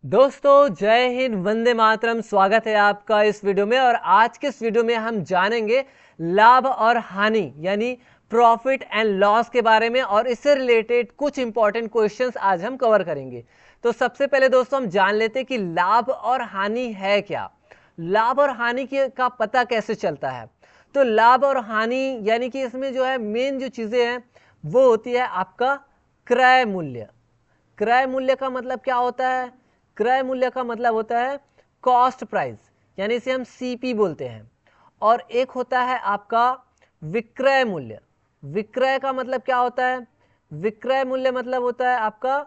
दोस्तों जय हिंद, वंदे मातरम। स्वागत है आपका इस वीडियो में। और आज के इस वीडियो में हम जानेंगे लाभ और हानि यानी प्रॉफिट एंड लॉस के बारे में, और इससे रिलेटेड कुछ इंपॉर्टेंट क्वेश्चंस आज हम कवर करेंगे। तो सबसे पहले दोस्तों हम जान लेते हैं कि लाभ और हानि है क्या। लाभ और हानि का पता कैसे चलता है। तो लाभ और हानि यानी कि इसमें जो है मेन जो चीजें हैं वो होती है आपका क्रय मूल्य। क्रय मूल्य का मतलब क्या होता है? क्रय मूल्य का मतलब होता है कॉस्ट प्राइस, यानी इसे हम सीपी बोलते हैं। और एक होता है आपका विक्रय मूल्य। विक्रय का मतलब क्या होता है? विक्रय मूल्य मतलब होता है आपका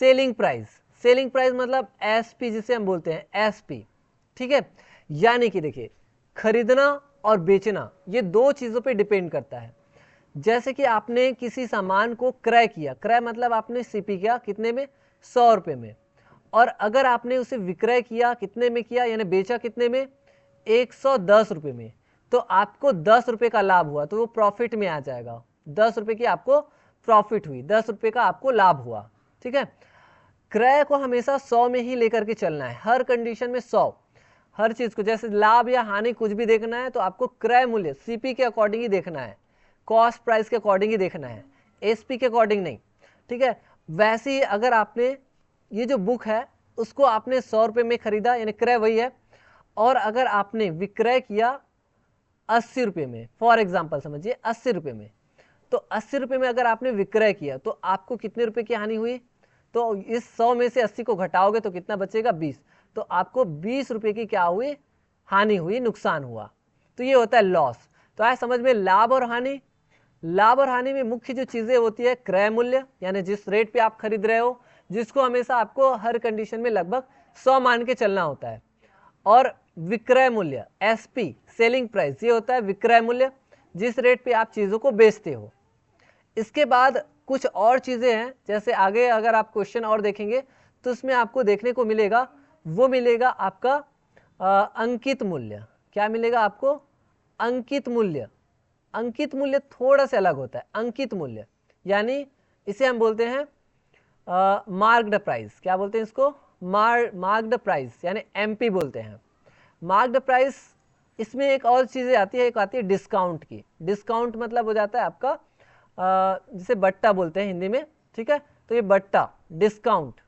सेलिंग प्राइस। सेलिंग प्राइस मतलब एसपी, जिसे हम बोलते हैं एसपी। ठीक है, यानी कि देखिए, खरीदना और बेचना ये दो चीजों पे डिपेंड करता है। जैसे कि आपने किसी सामान को क्रय किया, क्रय मतलब आपने सीपी किया कितने में? 100 रुपये में। और अगर आपने उसे विक्रय किया कितने में किया, यानी बेचा कितने में? 110 रुपये में। तो आपको 10 रुपये का लाभ हुआ, तो वो प्रॉफिट में आ जाएगा। 10 रुपये की आपको प्रॉफिट हुई, 10 रुपये का आपको लाभ हुआ। ठीक है, क्रय को हमेशा 100 में ही लेकर के चलना है, हर कंडीशन में 100। हर चीज को, जैसे लाभ या हानि कुछ भी देखना है तो आपको क्रय मूल्य सीपी के अकॉर्डिंग ही देखना है, कॉस्ट प्राइस के अकॉर्डिंग ही देखना है, एसपी के अकॉर्डिंग नहीं। ठीक है, वैसे ही अगर आपने ये जो बुक है उसको आपने 100 रुपये में खरीदा, यानी क्रय वही है, और अगर आपने विक्रय किया 80 रुपये में, फॉर एग्जाम्पल समझिए 80 रुपये में, तो 80 रुपये में अगर आपने विक्रय किया तो आपको कितने रुपए की हानि हुई? तो इस 100 में से 80 को घटाओगे तो कितना बचेगा? 20। तो आपको 20 रुपए की क्या हुई? हानि हुई, नुकसान हुआ। तो ये होता है लॉस। तो आया समझ में लाभ और हानि। लाभ और हानि में मुख्य जो चीजें होती है क्रय मूल्य, यानी जिस रेट पे आप खरीद रहे हो, जिसको हमेशा आपको हर कंडीशन में लगभग 100 मान के चलना होता है। और विक्रय मूल्य एसपी, सेलिंग प्राइस, ये होता है विक्रय मूल्य, जिस रेट पे आप चीजों को बेचते हो। इसके बाद कुछ और चीजें हैं, जैसे आगे अगर आप क्वेश्चन और देखेंगे तो उसमें आपको देखने को मिलेगा, वो मिलेगा आपका अंकित मूल्य। क्या मिलेगा आपको? अंकित मूल्य। अंकित मूल्य थोड़ा सा अलग होता है। अंकित मूल्य यानी इसे हम बोलते हैं मार्क्ड प्राइस। क्या बोलते हैं इसको? मार्क्ड प्राइस, यानी एमपी बोलते हैं। मार्क्ड प्राइस, इसमें एक और चीजें आती है, एक आती है डिस्काउंट की। डिस्काउंट मतलब हो जाता है आपका जिसे बट्टा बोलते हैं हिंदी में। ठीक है, तो ये बट्टा डिस्काउंट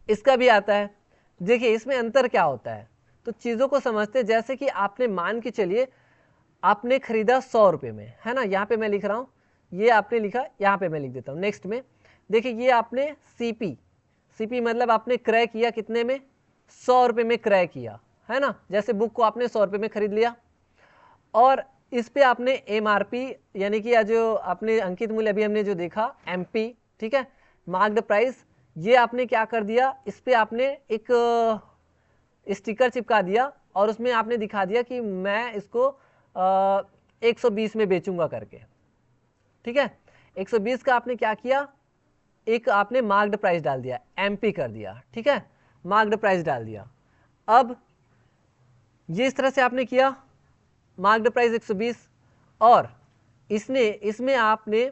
इसका भी आता है। देखिए इसमें अंतर क्या होता है, तो चीजों को समझते हैं। जैसे कि आपने मान के चलिए आपने खरीदा 100 रुपये में, है ना, यहाँ पे मैं लिख रहा हूँ, ये आपने लिखा, यहाँ पे मैं लिख देता हूँ नेक्स्ट में। देखिए ये आपने सीपी, सीपी मतलब आपने क्रय किया कितने में? 100 रुपये में क्रय किया, है ना। जैसे बुक को आपने 100 रुपये में खरीद लिया, और इस पे आपने एमआरपी यानी कि जो आपने अंकित मूल्य अभी हमने जो देखा एमपी, ठीक है, मार्क्ड प्राइस, ये आपने क्या कर दिया, इस पे आपने एक स्टिकर चिपका दिया और उसमें आपने दिखा दिया कि मैं इसको 120 में बेचूंगा करके। ठीक है, 120 का आपने क्या किया, एक आपने मार्क्ड प्राइस डाल दिया, एमपी कर दिया। ठीक है, मार्क्ड प्राइस डाल दिया। अब ये इस तरह से आपने किया, मार्क्ड प्राइस 120, और इसमें आपने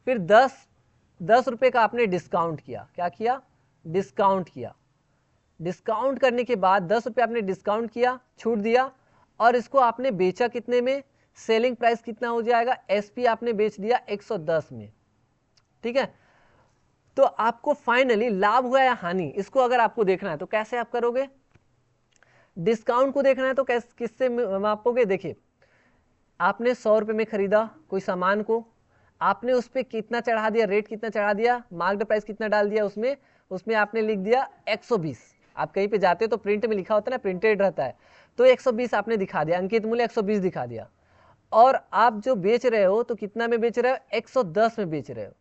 फिर 10 रुपये का आपने डिस्काउंट किया। क्या किया? डिस्काउंट किया। डिस्काउंट करने के बाद 10 रुपये आपने डिस्काउंट किया, छूट दिया, और इसको आपने बेचा कितने में? सेलिंग प्राइस कितना हो जाएगा? एसपी आपने बेच दिया 110 में। ठीक है, तो आपको फाइनली लाभ हुआ या हानि, इसको अगर आपको देखना है तो कैसे आप करोगे? डिस्काउंट को देखना है तो किससे मापोगे? देखिए आपने 100 रुपये में खरीदा कोई सामान को, आपने उस पर कितना चढ़ा दिया, रेट कितना चढ़ा दिया, मार्क्ड प्राइस कितना डाल दिया, उसमें उसमें आपने लिख दिया 120। आप कहीं पे जाते हो तो प्रिंट में लिखा होता है ना, प्रिंटेड रहता है, तो 120 आपने दिखा दिया, अंकित मूल्य 120 दिखा दिया। और आप जो बेच रहे हो तो कितना में बेच रहे हो? 110 में बेच रहे हो।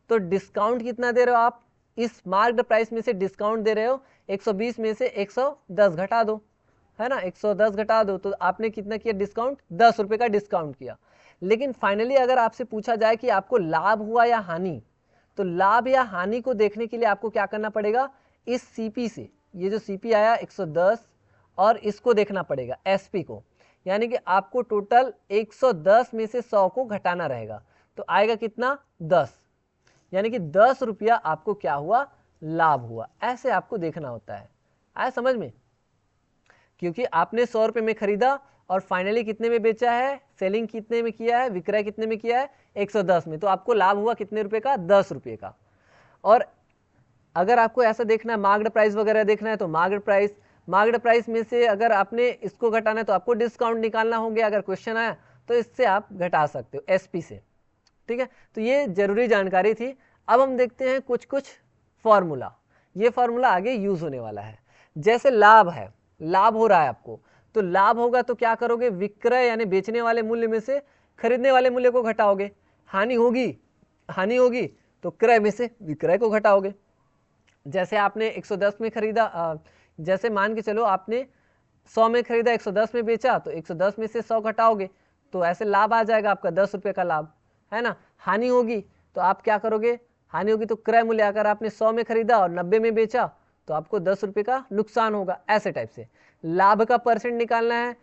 तो डिस्काउंट कितना दे रहे हो आप? इस मार्क्ड प्राइस में से डिस्काउंट दे रहे हो 120 में से 110 घटा दो, है ना, 110 घटा दो, तो आपने कितना किया डिस्काउंट? 10 रुपये का डिस्काउंट किया। लेकिन फाइनली अगर आपसे पूछा जाए कि आपको लाभ हुआ या हानि, तो लाभ या हानि को देखने के लिए आपको क्या करना पड़ेगा? इस सीपी से, ये जो सीपी आया 110, और इसको देखना पड़ेगा एसपी को, यानी कि आपको टोटल 110 में से 100 को घटाना रहेगा। तो आएगा कितना? 10, यानी कि 10 रुपया आपको क्या हुआ? लाभ हुआ, ऐसे आपको देखना होता है। आया समझ में? क्योंकि आपने 100 रुपये में खरीदा और फाइनली कितने में बेचा है, सेलिंग कितने में किया है, विक्रय कितने में किया है, 110 में, तो आपको लाभ हुआ कितने रुपए का, 10 रुपये का। और अगर आपको ऐसा देखना है, मार्क्ड प्राइस वगैरह देखना है, तो मार्क्ड प्राइस में से अगर आपने इसको घटाना है तो आपको डिस्काउंट निकालना होगा। अगर क्वेश्चन आया तो इससे आप घटा सकते हो, एसपी से। ठीक है, तो ये जरूरी जानकारी थी। अब हम देखते हैं कुछ कुछ फॉर्मूला। ये फॉर्मूला आगे यूज होने वाला है। जैसे लाभ है, लाभ हो रहा है आपको, तो लाभ होगा तो क्या करोगे, विक्रय यानी बेचने वाले मूल्य में से खरीदने वाले मूल्य को घटाओगे। हानि होगी तो क्रय में से विक्रय को घटाओगे। जैसे आपने 110 में खरीदा, जैसे मान के चलो आपने 100 में खरीदा, 110 में बेचा, तो 110 में से 100 घटाओगे तो ऐसे लाभ आ जाएगा आपका 10 रुपये का लाभ, है ना। हानि होगी तो आप क्या करोगे, हानि होगी तो क्रय मूल्य, अगर आपने 100 में खरीदा और 90 में बेचा तो आपको 10 रुपये का नुकसान होगा। ऐसे टाइप से लाभ का परसेंट निकालना है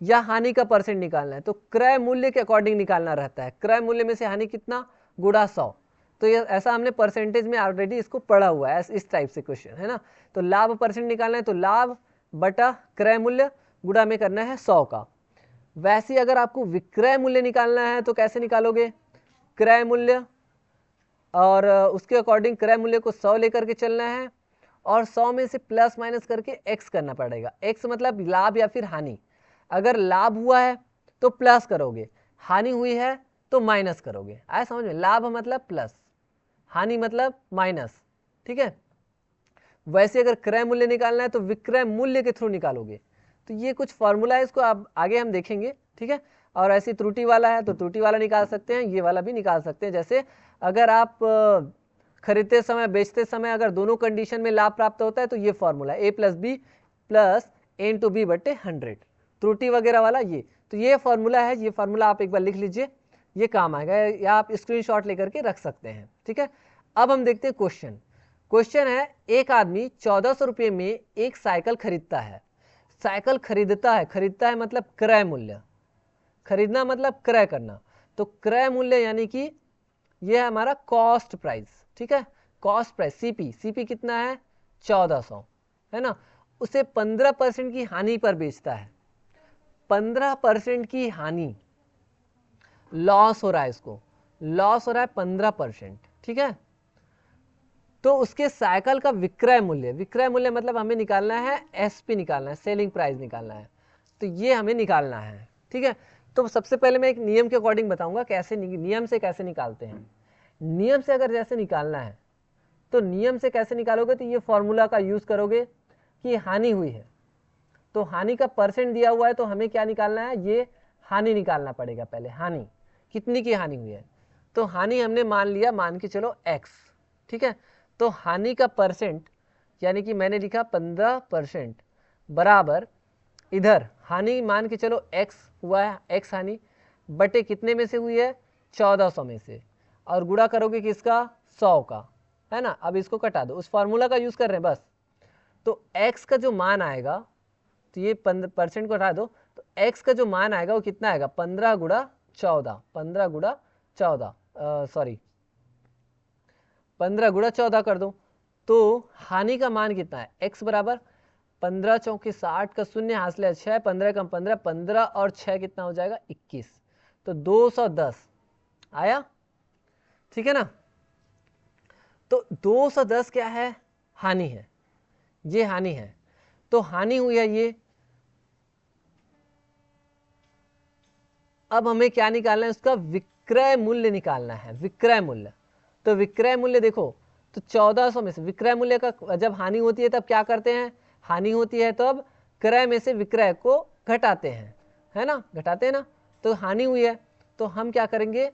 या हानि का परसेंट निकालना है तो क्रय मूल्य के अकॉर्डिंग निकालना रहता है। क्रय मूल्य में से हानि कितना, गुणा 100। तो ये ऐसा हमने परसेंटेज में ऑलरेडी इसको पढ़ा हुआ है, इस टाइप से क्वेश्चन है ना। तो लाभ परसेंट निकालना है तो लाभ बटा क्रय मूल्य गुणा में करना है 100 का। वैसे अगर आपको विक्रय मूल्य निकालना है तो कैसे निकालोगे, क्रय मूल्य और उसके अकॉर्डिंग क्रय मूल्य को 100 लेकर के चलना है और 100 में से प्लस माइनस करके x करना पड़ेगा। x मतलब लाभ या फिर हानि। अगर लाभ हुआ है तो प्लस करोगे, हानि हुई है तो माइनस करोगे। आया समझ में? लाभ मतलब प्लस, हानि मतलब माइनस। ठीक है, वैसे अगर क्रय मूल्य निकालना है तो विक्रय मूल्य के थ्रू निकालोगे। तो ये कुछ फॉर्मूला है, इसको आप आगे हम देखेंगे। ठीक है, और ऐसी त्रुटि वाला है तो त्रुटि वाला निकाल सकते हैं, ये वाला भी निकाल सकते हैं। जैसे अगर आप खरीदते समय बेचते समय अगर दोनों कंडीशन में लाभ प्राप्त होता है तो ये formula a plus B plus N two B बटे 100, त्रुटि वगैरह वाला ये। तो ये फॉर्मूला है, ये फॉर्मूला आप एक बार लिख लीजिए, ये काम आएगा, या आप स्क्रीनशॉट लेकर के रख सकते हैं। ठीक है, अब हम देखते हैं क्वेश्चन है, एक आदमी 1400 रुपये में एक साइकिल खरीदता है। साइकिल खरीदता है मतलब क्रय मूल्य, खरीदना मतलब क्रय करना। तो क्रय मूल्य यानी कि यह है हमारा कॉस्ट प्राइस। ठीक है, कॉस्ट प्राइस सीपी कितना है, 1400, है ना। उसे 15% की हानि पर बेचता है, 15% की हानि, लॉस हो रहा है, इसको लॉस हो रहा है 15%। ठीक है, तो उसके साइकिल का विक्रय मूल्य मतलब हमें निकालना है एसपी, निकालना है सेलिंग प्राइस निकालना है। तो ये हमें निकालना है। ठीक है, तो सबसे पहले मैं एक नियम के अकॉर्डिंग बताऊंगा कैसे नियम से कैसे निकालते हैं। नियम से अगर जैसे निकालना है तो नियम से कैसे निकालोगे, तो ये फॉर्मूला का यूज करोगे कि हानि हुई है तो हानि का परसेंट दिया हुआ है तो हमें क्या निकालना है, ये हानि निकालना पड़ेगा पहले। हानि कितनी की हानि हुई है, तो हानि हमने मान लिया, मान के चलो x। ठीक है, तो हानि का परसेंट यानी कि मैंने लिखा 15% बराबर, इधर हानि मान के चलो x हुआ है, x हानि बटे कितने में से हुई है, 1400 में से, और गुणा करोगे किसका, 100 का, है ना। अब इसको कटा दो, उस फॉर्मूला का यूज कर रहे हैं बस। तो x का जो मान आएगा, तो ये 15% को हटा दो, तो x का जो मान आएगा वो कितना आएगा, 15 गुणा 14, 15 गुणा 14 कर दो। तो हानि का मान कितना है, x बराबर 15 चौके 60 का शून्य, हासिल है 6, 15 कम 15, 15 और 6 कितना हो जाएगा, 21, तो 210 आया। ठीक है ना, तो 210 क्या है, हानि है, ये हानि है। तो हानि हुई है ये। अब हमें क्या निकालना है, उसका विक्रय मूल्य निकालना है, विक्रय मूल्य। तो विक्रय मूल्य देखो, तो 1400 में से विक्रय मूल्य का जब हानि होती है तब क्या करते हैं, हानि होती है तब क्रय में से विक्रय को घटाते हैं, है ना, घटाते हैं ना। तो हानि हुई है तो हम क्या करेंगे,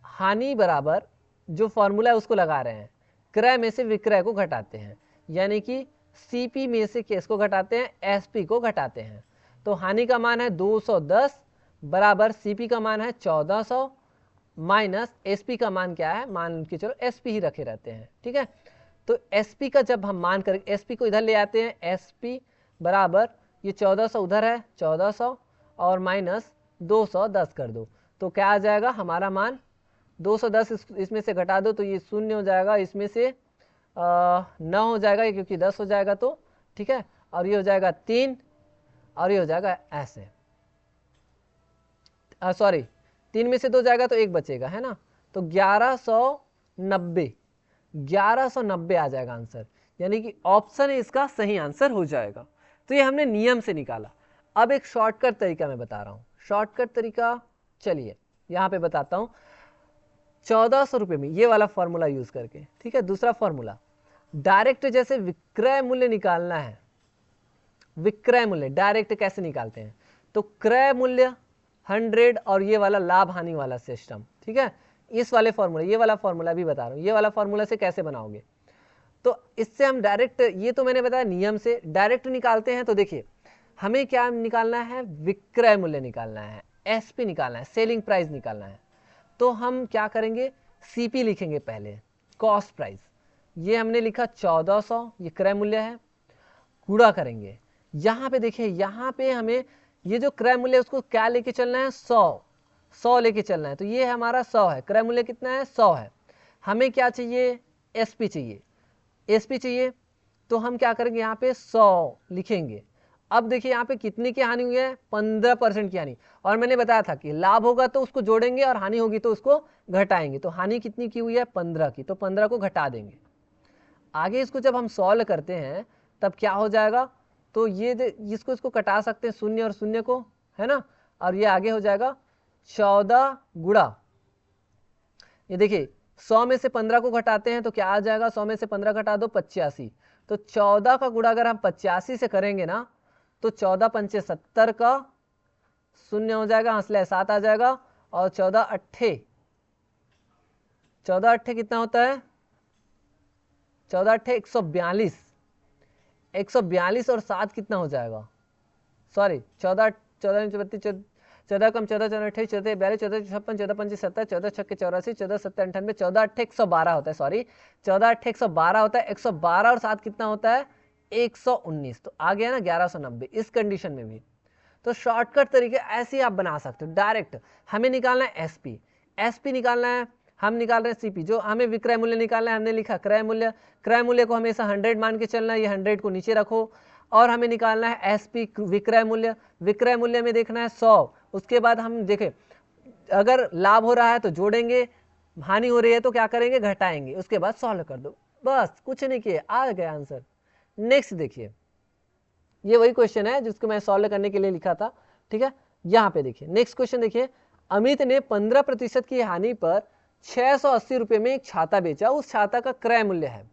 हानि बराबर जो फॉर्मूला है उसको लगा रहे हैं, क्रय में से विक्रय को घटाते हैं, यानी कि सीपी में से किसको घटाते हैं, एसपी को घटाते हैं। तो हानि का मान है 210 बराबर सीपी का मान है 1400 माइनस एसपी का मान क्या है, मान के चलो एसपी ही रखे रहते हैं। ठीक है, तो एसपी का जब हम मान करें, एसपी को इधर ले आते हैं, एसपी बराबर ये 1400 उधर है 1400 और माइनस 210 कर दो, तो क्या आ जाएगा हमारा मान 210, इसमें से घटा दो तो ये शून्य हो जाएगा, इसमें से 9 हो जाएगा, क्योंकि 10 हो जाएगा तो, ठीक है, और ये हो जाएगा 3 और ये हो जाएगा ऐसे, सॉरी 3 में से 2 जाएगा तो 1 बचेगा, है ना, तो 1190 आ जाएगा आंसर, यानी कि ऑप्शन है इसका सही आंसर हो जाएगा। तो ये हमने नियम से निकाला। अब एक शॉर्टकट तरीका मैं बता रहा हूँ, शॉर्टकट तरीका, चलिए यहाँ पे बताता हूँ। 1400 रुपये में ये वाला फॉर्मूला यूज करके, ठीक है, दूसरा फॉर्मूला, डायरेक्ट जैसे विक्रय मूल्य निकालना है, विक्रय मूल्य डायरेक्ट कैसे निकालते हैं, तो क्रय मूल्य 100 और ये वाला लाभ हानि वाला सिस्टम, ठीक है, इस वाले फॉर्मूला, ये वाला फॉर्मूला भी बता रहा हूँ, ये वाला फॉर्मूला से कैसे बनाओगे, तो इससे हम डायरेक्ट, ये तो मैंने बताया नियम से डायरेक्ट निकालते हैं। तो देखिए हमें क्या निकालना है, विक्रय मूल्य निकालना है, एसपी निकालना है, सेलिंग प्राइस निकालना है। तो हम क्या करेंगे, सीपी लिखेंगे पहले, कॉस्ट प्राइस, ये हमने लिखा 1400, ये क्रय मूल्य है, गुणा करेंगे, यहाँ पे देखिए, यहाँ पे हमें ये जो क्रय मूल्य उसको क्या लेके चलना है, 100 लेके चलना है, तो ये हमारा 100 है, क्रय मूल्य कितना है, 100 है। हमें क्या चाहिए, एसपी चाहिए, एसपी चाहिए, तो हम क्या करेंगे, यहाँ पे 100 लिखेंगे। अब देखिए यहाँ पे कितने की हानि हुई है, 15% की हानि, और मैंने बताया था कि लाभ होगा तो उसको जोड़ेंगे और हानि होगी तो उसको घटाएंगे, तो हानि कितनी की हुई है, 15 की, तो 15 को घटा देंगे। आगे इसको जब हम सॉल्व करते हैं तब क्या हो जाएगा, तो ये इसको कटा सकते हैं, शून्य और शून्य को, है ना, और ये आगे हो जाएगा 14 गुणा, ये देखिए 100 में से 15 को घटाते हैं तो क्या आ जाएगा, 100 में से 15 घटा दो 85, तो 14 का गुणा अगर हम 85 से करेंगे ना, तो 14 पंचे 70 का शून्य हो जाएगा, हंसले 7 आ जाएगा, और 14 अट्ठे कितना होता है, 14 अट्ठे 142, 142 और 7 कितना हो जाएगा, सॉरी 14 14 14 कम 14 14 28 14 42 14 56 14 25 70 14 छक्के 84 14 70 98 14 अट्ठे 112 होता है, सॉरी 14 अट्ठे 112 होता है, 112 और 7 कितना होता है, 119, तो आ गया ना 1190 इस कंडीशन में भी। तो शॉर्टकट तरीके ऐसे ही आप बना सकते हो, डायरेक्ट हमें निकालना है एसपी, एसपी निकालना है, हम निकाल रहे हैं सीपी, जो हमें विक्रय मूल्य निकालना है हमने लिखा क्रय मूल्य, क्रय मूल्य को हमेशा 100 मान के चलना है, ये 100 को नीचे रखो, और हमें निकालना है एसपी विक्रय मूल्य, विक्रय मूल्य में देखना है 100, उसके बाद हम देखें अगर लाभ हो रहा है तो जोड़ेंगे, हानि हो रही है तो क्या करेंगे, घटाएंगे, उसके बाद सॉल्व कर दो, बस कुछ नहीं किए, आ गया आंसर। नेक्स्ट देखिए, ये वही क्वेश्चन है जिसको मैं सॉल्व करने के लिए लिखा था, ठीक है, यहाँ पे देखिए नेक्स्ट क्वेश्चन देखिए, अमित ने 15% की हानि पर 680 रुपये में एक छाता बेचा, उस छाता का क्रय मूल्य है।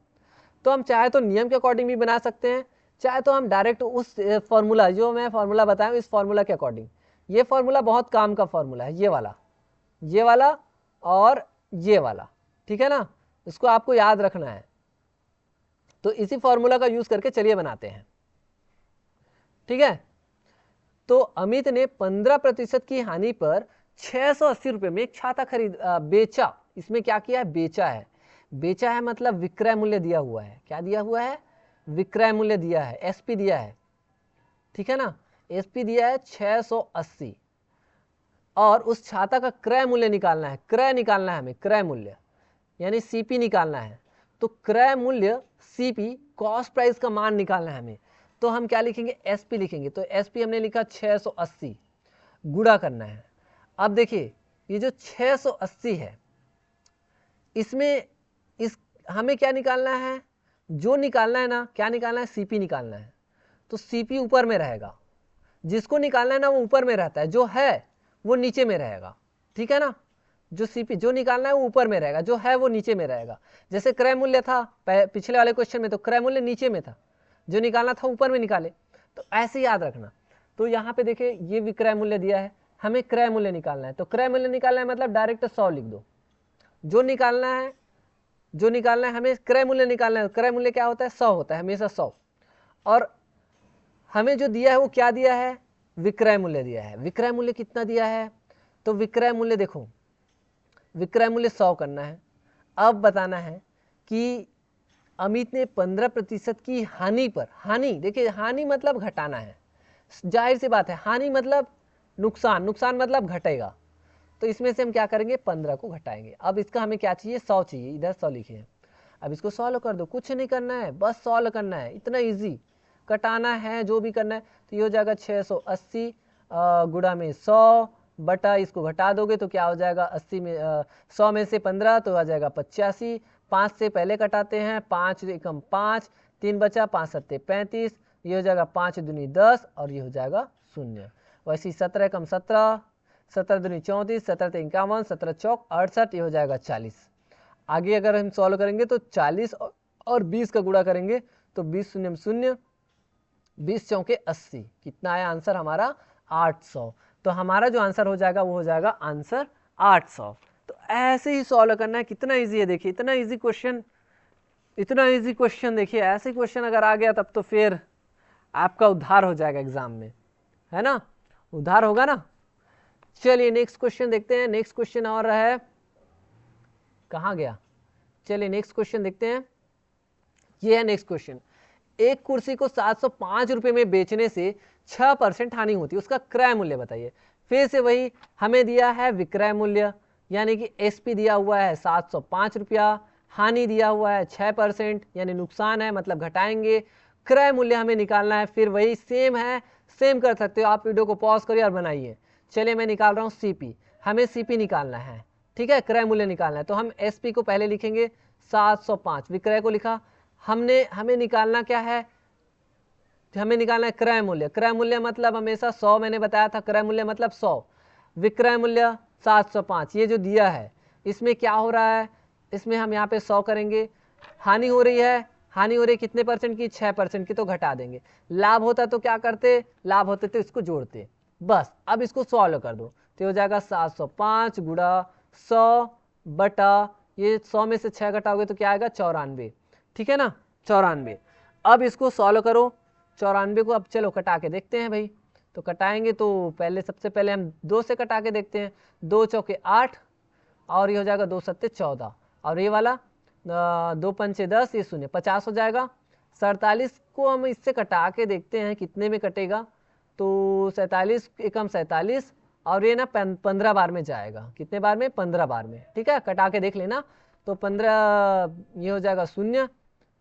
तो हम चाहे तो नियम के अकॉर्डिंग भी बना सकते हैं, चाहे तो हम डायरेक्ट उस फॉर्मूला, जो मैं फॉर्मूला बताया इस फॉर्मूला के अकॉर्डिंग, ये फॉर्मूला बहुत काम का फॉर्मूला है, ये वाला और ये वाला, ठीक है ना, इसको आपको याद रखना है। तो इसी फॉर्मूला का यूज करके चलिए बनाते हैं, ठीक है। तो अमित ने 15% की हानि पर 680 रुपये में एक छाता बेचा, इसमें क्या किया है, बेचा है, बेचा है मतलब विक्रय मूल्य दिया हुआ है, क्या दिया हुआ है, विक्रय मूल्य दिया है, एसपी दिया है, ठीक है ना, एसपी दिया है 680, और उस छाता का क्रय मूल्य निकालना है, क्रय निकालना है हमें, क्रय मूल्य यानी सीपी निकालना है, तो क्रय मूल्य सीपी कॉस्ट प्राइस का मान निकालना है हमें, तो हम क्या लिखेंगे, एसपी लिखेंगे, तो एसपी हमने लिखा 680, गुणा करना है। अब देखिए ये जो 680 है, इसमें हमें क्या निकालना है, जो निकालना है ना, क्या निकालना है, सीपी निकालना है, तो सीपी ऊपर में रहेगा, जिसको निकालना है ना वो ऊपर में रहता है, जो है वो नीचे में रहेगा, ठीक है ना, जो सीपी जो निकालना है वो ऊपर में रहेगा, जो है वो नीचे में रहेगा। जैसे क्रय मूल्य था पिछले वाले क्वेश्चन में, तो क्रय मूल्य नीचे में था, जो निकालना था ऊपर में निकाले, तो ऐसे याद रखना। तो यहाँ पे देखिए ये विक्रय मूल्य दिया है, हमें क्रय मूल्य निकालना है, तो क्रय मूल्य निकालना है मतलब डायरेक्ट 100 लिख दो, जो निकालना है हमें क्रय मूल्य निकालना है, क्रय मूल्य क्या होता है, 100 होता है हमेशा 100, और हमें जो दिया है वो क्या दिया है, विक्रय मूल्य दिया है। विक्रय मूल्य कितना दिया है, तो विक्रय मूल्य देखो, विक्रय मूल्य 100 करना है। अब बताना है कि अमित ने 15% की हानि पर, हानि देखिए, हानि मतलब घटाना है, जाहिर सी बात है, हानि मतलब नुकसान, नुकसान मतलब घटेगा, तो इसमें से हम क्या करेंगे, 15 को घटाएंगे। अब इसका हमें क्या चाहिए, 100 चाहिए, इधर 100 लिखे हैं। अब इसको सॉल्व कर दो, कुछ नहीं करना है, बस सॉल्व करना है, इतना इजी, कटाना है जो भी करना है। तो ये हो जाएगा 680 गुणा में 100 बटा, इसको घटा दोगे तो क्या हो जाएगा 80 में 100 में से 15 तो आ जाएगा 85, 5 से पहले कटाते हैं, 5 एकम 5, 3 बचा, 5 सत्ते 35, ये हो जाएगा 5 दूनी 10 और ये हो जाएगा 0। वैसे ही 17 एकम 17, 17 दूनी 34, 17 ते 51, 17 चौक 68, ये हो जाएगा 40। आगे अगर हम सॉल्व करेंगे तो 40 और 20 का गुणा करेंगे तो 20 शून्य 0, 20 चौके 80, कितना आया आंसर हमारा 800। तो हमारा जो आंसर हो जाएगा वो हो जाएगा आंसर 800। तो ऐसे ही सॉल्व करना है, कितना इजी है देखिए, इतना इजी क्वेश्चन, इतना इजी क्वेश्चन देखिए, ऐसे क्वेश्चन अगर आ गया तब तो फिर आपका उद्धार हो जाएगा एग्जाम में, है ना, उद्धार होगा ना। चलिए नेक्स्ट क्वेश्चन देखते हैं, नेक्स्ट क्वेश्चन और है, कहाँ गया, चलिए नेक्स्ट क्वेश्चन देखते हैं। ये है नेक्स्ट क्वेश्चन, एक कुर्सी को 705 रुपए में बेचने से 6% हानि होती है, उसका क्रय मूल्य बताइए। फिर से वही हमें दिया है विक्रय मूल्य, यानी कि एसपी दिया हुआ है 705 रुपया, हानि दिया हुआ है 6%, यानी नुकसान है मतलब घटाएंगे, क्रय मूल्य हमें निकालना है। फिर वही सेम है, सेम कर सकते हो आप, वीडियो को पॉज करिए और बनाइए। चलिए मैं निकाल रहा हूँ सीपी, हमें सीपी निकालना है, ठीक है, क्रय मूल्य निकालना है। तो हम एसपी को पहले लिखेंगे 705, विक्रय को लिखा, हमें निकालना क्या है, हमें निकालना है क्रय मूल्य। क्रय मूल्य मतलब हमेशा 100, मैंने बताया था क्रय मूल्य मतलब 100, विक्रय मूल्य 705, ये जो दिया है इसमें क्या हो रहा है, इसमें हम यहाँ पे 100 करेंगे, हानि हो रही है, हानि हो रही है कितने परसेंट की, 6% की, तो घटा देंगे। लाभ होता तो क्या करते, लाभ होते तो इसको जोड़ते, बस। अब इसको सॉल्व कर दो तो हो जाएगा 705 गुणा 100 बटा, ये 100 में से 6 घटाओगे तो क्या आएगा 94, ठीक है ना, 94। अब इसको सॉल्व करो, 94 को अब चलो कटा के देखते हैं भाई। तो कटाएंगे तो पहले सबसे पहले हम 2 से कटा के देखते हैं, 2 चौके 8 और ये हो जाएगा 2 सत्ते 14, और ये वाला 2 पंचे 10, ये 0, 50 हो जाएगा। 47 को हम इससे कटा के देखते हैं कितने में कटेगा, तो 47 एकम 47 और ये ना 15 बार में जाएगा, कितने बार में, 15 बार में, ठीक है, कटा के देख लेना। तो 15 ये हो जाएगा 0,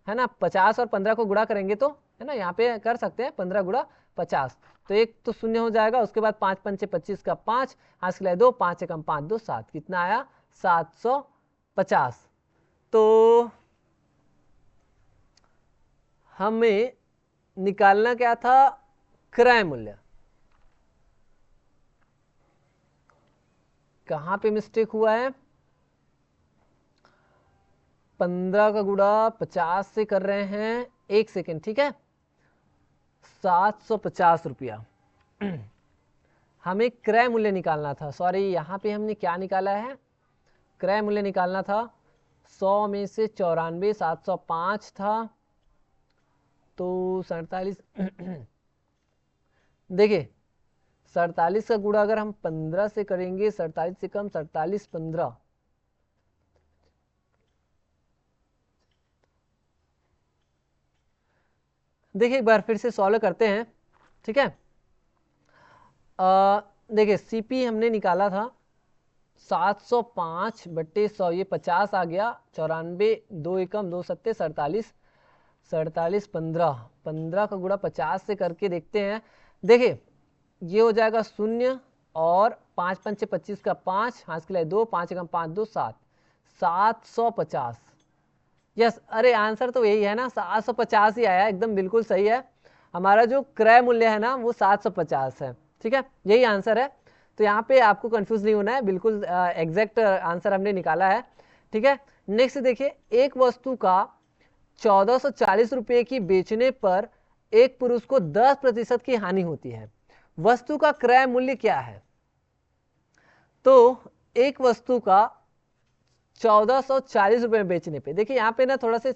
है ना, 50 और 15 को गुणा करेंगे तो, है ना, यहाँ पे कर सकते हैं 15 गुणा 50, तो एक तो 0 हो जाएगा। उसके बाद 5 पंचे 25 का 5, हाथ के लिए 2, 5 एकम 5 2 7, कितना आया 750। तो हमें निकालना क्या था, क्रय मूल्य। कहाँ पे मिस्टेक हुआ है, 15 का गुणा 50 से कर रहे हैं, एक सेकेंड, ठीक है, 750 रुपया हमें क्रय मूल्य निकालना था, सॉरी यहाँ पे हमने क्या निकाला है, क्रय मूल्य निकालना था। 100 में से 94 705 था, तो 47 देखिए 47 का गुणा अगर हम 15 से करेंगे, 47 से कम 47 15, देखिए एक बार फिर से सॉल्व करते हैं, ठीक है। देखिए सीपी हमने निकाला था 705 बट्टे 100, ये 50 आ गया, 94 2 एकम 2 सत्ते 47, 47 15, 15 का गुणा 50 से करके देखते हैं। देखिए ये हो जाएगा 0 और 5 पंचे 25 का 5, हाथ के लिए 2, 5 एकम 5 2 7, 750। यस, अरे आंसर तो यही है ना, 750 ही आया, एकदम बिल्कुल सही है। हमारा जो क्रय मूल्य है ना वो 750 है, ठीक है, यही आंसर है। तो यहाँ पे आपको कंफ्यूज नहीं होना है, बिल्कुल एग्जैक्ट आंसर हमने निकाला है, ठीक है। नेक्स्ट देखिए, एक वस्तु का 1440 रुपये की बेचने पर एक पुरुष को 10% की हानि होती है, वस्तु का क्रय मूल्य क्या है। तो एक वस्तु का 1440 रुपए में बेचने पे, देखिए यहाँ पे ना थोड़ा सा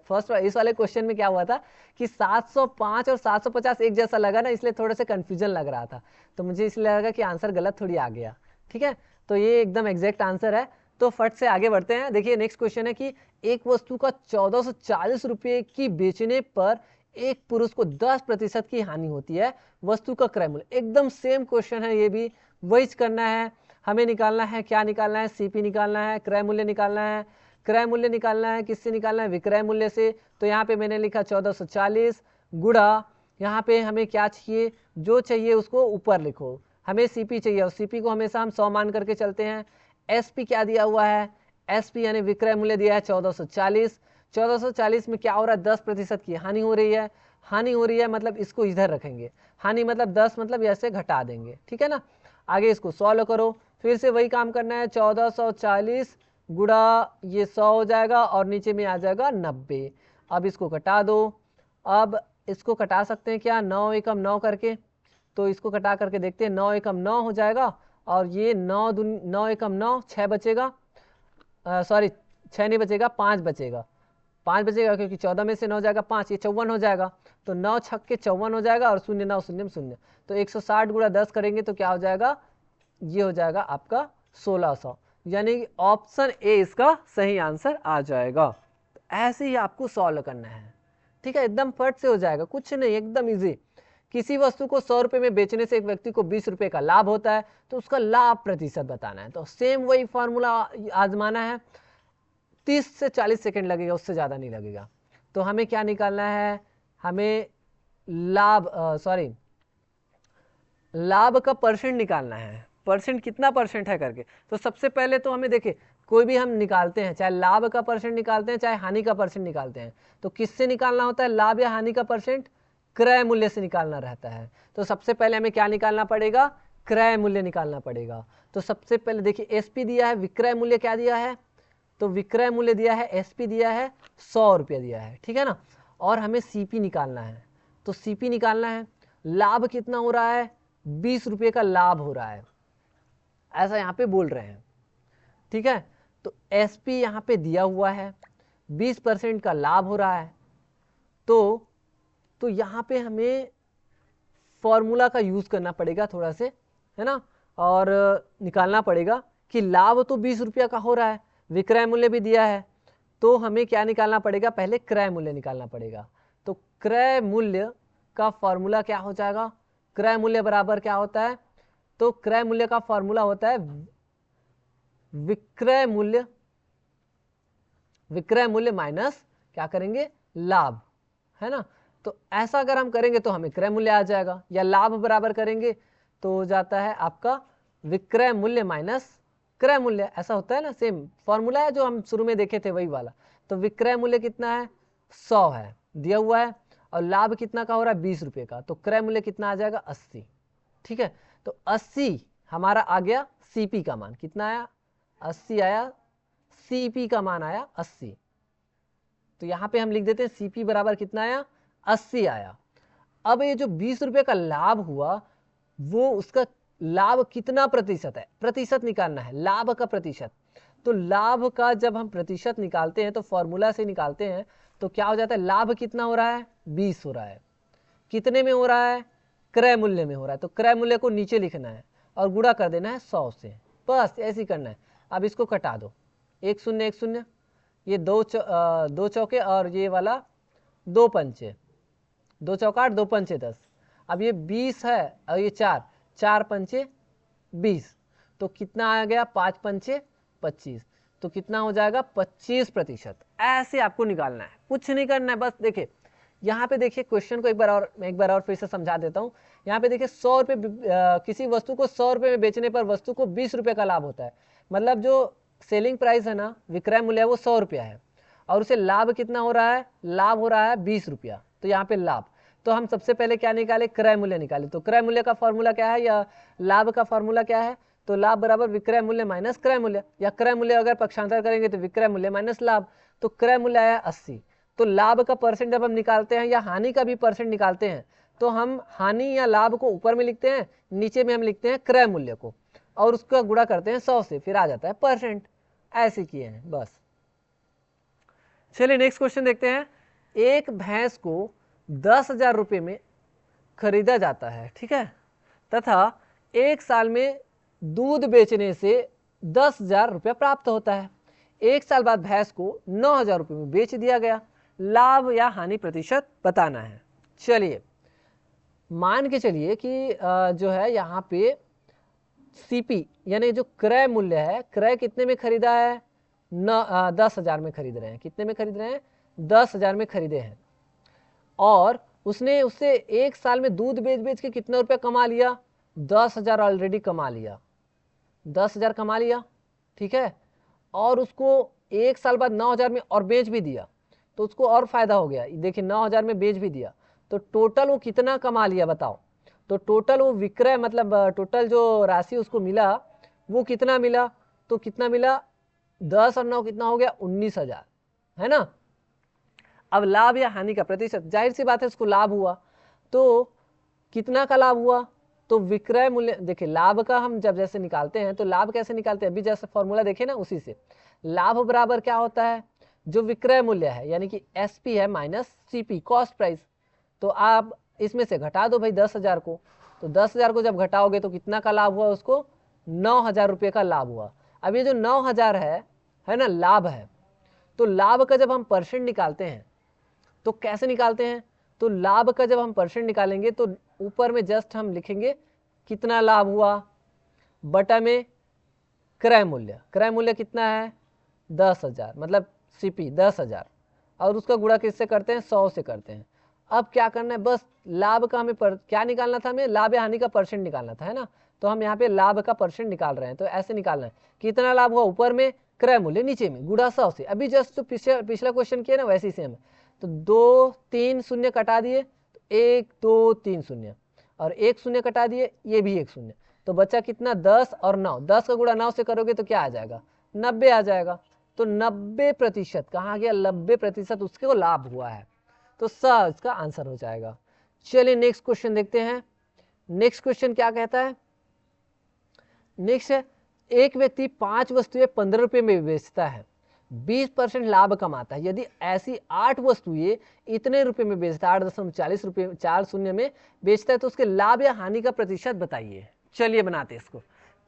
फर्स्ट इस वाले क्वेश्चन में क्या हुआ था कि 705 और 750 एक जैसा लगा ना, इसलिए थोड़ा सा कंफ्यूजन लग रहा था, तो मुझे इसलिए लगा कि आंसर गलत थोड़ी आ गया, ठीक है। तो ये एकदम एग्जैक्ट आंसर है। तो फट से आगे बढ़ते हैं। देखिए नेक्स्ट क्वेश्चन है कि एक वस्तु का 1440 रुपये की बेचने पर एक पुरुष को 10% की हानि होती है, वस्तु का क्रय मूल्य। एकदम सेम क्वेश्चन है, ये भी वही करना है, हमें निकालना है, क्या निकालना है, सीपी निकालना है, क्रय मूल्य निकालना है, क्रय मूल्य निकालना है, किससे निकालना है, विक्रय मूल्य से। तो यहाँ पे मैंने लिखा 1440 गुणा, यहाँ पे हमें क्या चाहिए, जो चाहिए उसको ऊपर लिखो। हमें सीपी चाहिए और सीपी को हमेशा हम 100 मान करके चलते हैं। एसपी क्या दिया हुआ है, एसपी यानी विक्रय मूल्य दिया है 1440। 1440 में क्या हो रहा है, 10% की हानि हो रही है। हानि हो रही है मतलब इसको इधर रखेंगे, हानि मतलब 10 मतलब ऐसे घटा देंगे, ठीक है ना। आगे इसको सॉल्व करो, फिर से वही काम करना है। 1440 गुणा ये 100 हो जाएगा और नीचे में आ जाएगा 90। अब इसको घटा दो। अब इसको घटा सकते हैं क्या, 9 एकम 9 करके, तो इसको घटा करके देखते हैं। 9 एकम 9 हो जाएगा और ये 9 एकम 9 6 बचेगा, सॉरी 6 नहीं बचेगा, 5 बचेगा। 5 बचेगा क्योंकि 14 में से 9 जाएगा 5, ये 54 हो जाएगा। तो 9 छक्के 54 हो जाएगा और 0 9 0 0। तो 160 गुणा 10 करेंगे तो क्या हो जाएगा, ये हो जाएगा आपका 1600, यानी ऑप्शन ए इसका सही आंसर आ जाएगा। तो ऐसे ही आपको सॉल्व करना है, ठीक है, एकदम फट से हो जाएगा, कुछ नहीं, एकदम इजी। किसी वस्तु को 100 रुपये में बेचने से एक व्यक्ति को 20 रुपये का लाभ होता है, तो उसका लाभ प्रतिशत बताना है। तो सेम वही फॉर्मूला आजमाना है। 30 से 40 सेकंड लगेगा, उससे ज़्यादा नहीं लगेगा। तो हमें क्या निकालना है, हमें लाभ का परसेंट निकालना है, परसेंट कितना परसेंट है करके। तो सबसे पहले तो हमें देखिए, कोई भी हम निकालते हैं, चाहे लाभ का परसेंट निकालते हैं चाहे हानि का परसेंट निकालते हैं, तो किससे निकालना होता है, लाभ या हानि का परसेंट, क्रय मूल्य से निकालना रहता है। तो सबसे पहले हमें क्या निकालना पड़ेगा, क्रय मूल्य निकालना पड़ेगा। तो सबसे पहले देखिए, एसपी दिया है, विक्रय मूल्य क्या दिया है, तो विक्रय मूल्य दिया है, एसपी दिया है 100 रुपया दिया है, ठीक है ना। और हमें सीपी निकालना है, तो सीपी निकालना है। लाभ कितना हो रहा है, 20 रुपये का लाभ हो रहा है, ऐसा यहाँ पे बोल रहे हैं, ठीक है। तो एसपी यहाँ पे दिया हुआ है, 20% का लाभ हो रहा है। तो यहाँ पे हमें फॉर्मूला का यूज करना पड़ेगा थोड़ा से, है ना, और निकालना पड़ेगा कि लाभ तो 20 रुपया का हो रहा है, विक्रय मूल्य भी दिया है, तो हमें क्या निकालना पड़ेगा, पहले क्रय मूल्य निकालना पड़ेगा। तो क्रय मूल्य का फॉर्मूला क्या हो जाएगा, क्रय मूल्य बराबर क्या होता है, तो क्रय मूल्य का फॉर्मूला होता है विक्रय मूल्य माइनस क्या करेंगे, लाभ, है ना। तो ऐसा अगर हम करेंगे तो हमें क्रय मूल्य आ जाएगा, या लाभ बराबर करेंगे तो हो जाता है आपका विक्रय मूल्य माइनस क्रय मूल्य, ऐसा होता है ना, सेम फॉर्मूला है जो हम शुरू में देखे थे वही वाला। तो विक्रय मूल्य कितना है, 100 है दिया हुआ है, और लाभ कितना का हो रहा है, 20 रुपये का, तो क्रय मूल्य कितना आ जाएगा, 80, ठीक है। तो 80 हमारा आ गया, सीपी का मान कितना आया, 80 आया, सीपी का मान आया 80। तो यहाँ पे हम लिख देते हैं सीपी बराबर कितना आया, 80 आया। अब ये जो 20 रुपये का लाभ हुआ, वो उसका लाभ कितना प्रतिशत है, प्रतिशत निकालना है, लाभ का प्रतिशत। तो लाभ का जब हम प्रतिशत निकालते हैं तो फॉर्मूला से निकालते हैं, तो क्या हो जाता है, लाभ कितना हो रहा है, 20 हो रहा है, कितने में हो रहा है, क्रय मूल्य में हो रहा है। तो क्रय मूल्य को नीचे लिखना है और गुणा कर देना है 100 से, बस ऐसे ही करना है। अब इसको कटा दो, 1 0 1 0, ये दो चौके और ये वाला 2 पंचे, 2 चौका 8 2 पंचे 10। अब ये 20 है और ये 4 पंचे 20, तो कितना आ गया, 5 पंचे 25, तो कितना हो जाएगा, 25%। ऐसे आपको निकालना है, कुछ नहीं करना है, बस देखिए यहाँ पे देखिए क्वेश्चन को एक बार और फिर से समझा देता हूँ। यहाँ पे देखिए 100 रुपये, किसी वस्तु को 100 रुपये में बेचने पर वस्तु को 20 रुपये का लाभ होता है, मतलब जो सेलिंग प्राइस है ना, विक्रय मूल्य है, वो 100 रुपया है, और उसे लाभ कितना हो रहा है, लाभ हो रहा है 20 रुपया। तो यहाँ पे लाभ, तो हम सबसे पहले क्या निकाले, क्रय मूल्य निकाले। तो क्रय मूल्य का फॉर्मूला क्या है, या लाभ का फॉर्मूला क्या है, तो लाभ बराबर विक्रय मूल्य माइनस क्रय मूल्य, या क्रय मूल्य अगर पक्षांतर करेंगे तो विक्रय मूल्य माइनस लाभ। तो क्रय मूल्य आया 80। तो लाभ का परसेंट जब हम निकालते हैं या हानि का भी परसेंट निकालते हैं, तो हम हानि या लाभ को ऊपर में लिखते हैं, नीचे में हम लिखते हैं क्रय मूल्य को, और उसका गुणा करते हैं 100 से, फिर आ जाता है परसेंट। ऐसे किए हैं बस। चलिए नेक्स्ट क्वेश्चन देखते हैं। एक भैंस को 10,000 रुपये में खरीदा जाता है, ठीक है, तथा एक साल में दूध बेचने से 10,000 रुपया प्राप्त होता है। एक साल बाद भैंस को 9,000 रुपये में बेच दिया गया, लाभ या हानि प्रतिशत बताना है। चलिए मान के चलिए कि जो है यहाँ पे सीपी यानी जो क्रय मूल्य है, क्रय कितने में खरीदा है, 10,000 में खरीद रहे हैं। कितने में खरीद रहे हैं? 10,000 में खरीदे हैं। और उसने उससे 1 साल में दूध बेच बेच के कितना रुपया कमा लिया? 10,000 ऑलरेडी कमा लिया, 10,000 कमा लिया, ठीक है। और उसको 1 साल बाद 9,000 में और बेच भी दिया, तो उसको और फायदा हो गया। देखिए 9,000 में बेच भी दिया, तो टोटल वो कितना कमा लिया बताओ? तो टोटल वो विक्रय मतलब टोटल जो राशि उसको मिला वो कितना मिला? तो कितना मिला? 10 और 9 कितना हो गया? 19,000, है ना। अब लाभ या हानि का प्रतिशत, जाहिर सी बात है उसको लाभ हुआ, तो कितना का लाभ हुआ? तो विक्रय मूल्य, देखिए लाभ का हम जब जैसे निकालते हैं तो लाभ कैसे निकालते हैं? अभी जैसे फॉर्मूला देखे ना, उसी से लाभ बराबर क्या होता है? जो विक्रय मूल्य है यानी कि एसपी है माइनस सीपी कॉस्ट प्राइस। तो आप इसमें से घटा दो भाई 10,000 को, तो 10,000 को जब घटाओगे तो कितना का लाभ हुआ उसको? 9,000 रुपये का लाभ हुआ। अब ये जो 9,000 है ना, लाभ है। तो लाभ का जब हम परसेंट निकालते हैं तो कैसे निकालते हैं? तो लाभ का जब हम परसेंट निकालेंगे तो ऊपर में जस्ट हम लिखेंगे कितना लाभ हुआ बटा में क्रय मूल्य। क्रय मूल्य कितना है? 10,000, मतलब सीपी 10,000, और उसका गुणा किससे करते हैं? 100 से करते हैं। अब क्या करना है? बस लाभ का हमें क्या निकालना था? हमें लाभ या हानि का परसेंट निकालना था, है ना। तो हम यहाँ पे लाभ का परसेंट निकाल रहे हैं, तो ऐसे निकालना है कितना लाभ हुआ ऊपर में, क्रय मूल्य नीचे में, गुणा 100 से। अभी जस्ट जो पिछला क्वेश्चन किया ना वैसे ही सेम है। तो 2 3 शून्य कटा दिए, तो 1 2 3 शून्य, और 1 शून्य कटा दिए, ये भी 1 शून्य, तो बचा कितना? 10 और 9। 10 का गुणा 9 से करोगे तो क्या आ जाएगा? 90 आ जाएगा। तो 90% कहाँ गया? 90% उसके लाभ हुआ है, तो स इसका आंसर हो जाएगा। चलिए नेक्स्ट क्वेश्चन देखते हैं। नेक्स्ट क्वेश्चन क्या कहता है? नेक्स्ट है, एक व्यक्ति 5 वस्तुएं 15 रुपये में बेचता है, 20% लाभ कमाता है। यदि ऐसी 8 वस्तुएं इतने रुपए में बेचता है, 8.40 रुपये 4 शून्य में बेचता है, तो उसके लाभ या हानि का प्रतिशत बताइए। चलिए बनाते हैं इसको,